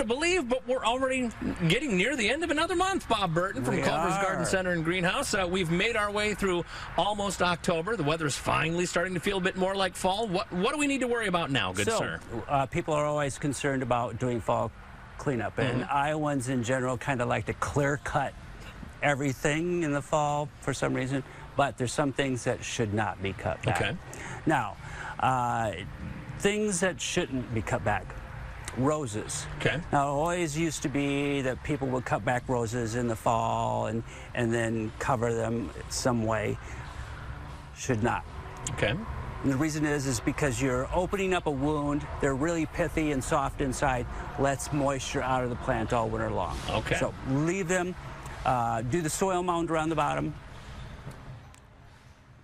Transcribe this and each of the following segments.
to believe, but we're already getting near the end of another month. Bob Burton from Culver's Garden Center and Greenhouse. We've made our way through almost October. The weather's finally starting to feel a bit more like fall. What do we need to worry about now, good sir? People are always concerned about doing fall cleanup, and Iowans in general kind of like to clear cut everything in the fall for some reason, but there's some things that should not be cut back. Okay. Now, things that shouldn't be cut back. Roses. Okay. Now, it always used to be that people would cut back roses in the fall and then cover them some way. Should not. Okay. And the reason is because you're opening up a wound. They're really pithy and soft inside. Lets moisture out of the plant all winter long. Okay. So leave them. Do the soil mound around the bottom.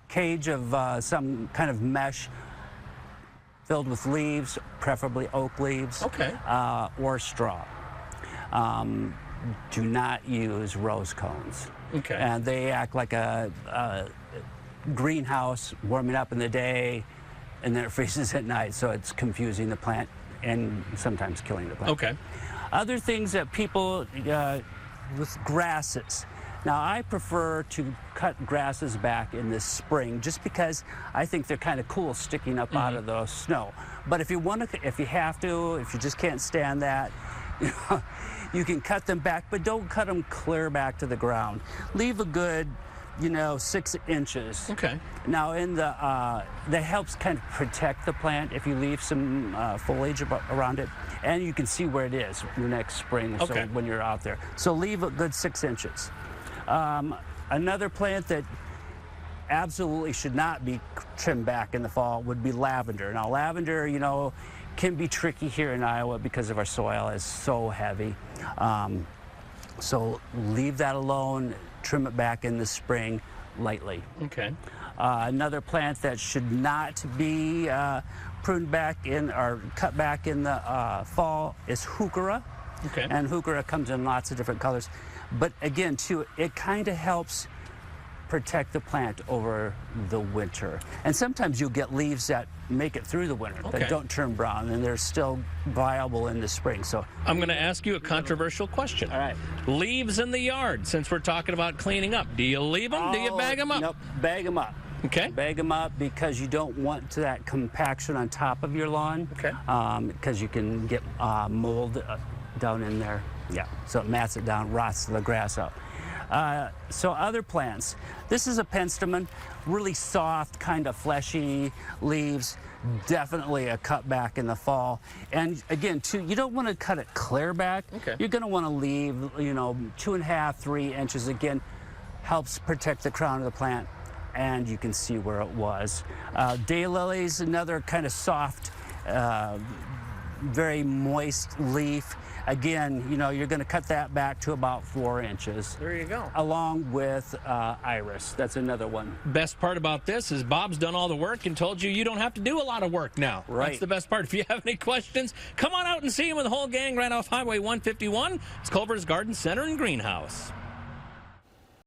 Cage of some kind of mesh filled with leaves, preferably oak leaves. Okay. Or straw. Do not use rose cones. Okay. And they act like a greenhouse, warming up in the day, and then it freezes at night, so it's confusing the plant and sometimes killing the plant. Okay. Other things that people, with grasses. Now, I prefer to cut grasses back in the spring just because I think they're kind of cool sticking up out of the snow. But if you want to, if you have to, if you just can't stand that, you can cut them back, but don't cut them clear back to the ground. Leave a good 6 inches. Okay. Now, that helps kind of protect the plant if you leave some foliage around it, and you can see where it is the next spring. Okay. So when you're out there, so leave a good 6 inches. Another plant that absolutely should not be trimmed back in the fall would be lavender. Now, lavender, can be tricky here in Iowa because of our soil is so heavy. So leave that alone. Trim it back in the spring lightly. Okay. Another plant that should not be pruned back in or cut back in the fall is heuchera. Okay. And heuchera comes in lots of different colors. But again, too, it kind of helps protect the plant over the winter. And sometimes you'll get leaves that make it through the winter, that don't turn brown, and they're still viable in the spring. So I'm going to ask you a controversial question. All right. Leaves in the yard, since we're talking about cleaning up. Do you leave them? Do you bag them up? Nope, bag them up. Okay. Bag them up because you don't want that compaction on top of your lawn. Okay. Because you can get mold down in there. Yeah, so it mats it down, rots the grass out. So other plants, this is a penstemon, really soft, kind of fleshy leaves, definitely a cut back in the fall. And again, too, you don't want to cut it clear back. Okay. You're going to want to leave, 2.5, 3 inches. Again, helps protect the crown of the plant, and you can see where it was. Daylilies, another kind of soft, very moist leaf. Again, you're going to cut that back to about 4 inches. There you go. Along with iris. That's another one. Best part about this is Bob's done all the work and told you don't have to do a lot of work now. Right. That's the best part. If you have any questions, come on out and see him with the whole gang right off Highway 151. It's Culver's Garden Center and Greenhouse.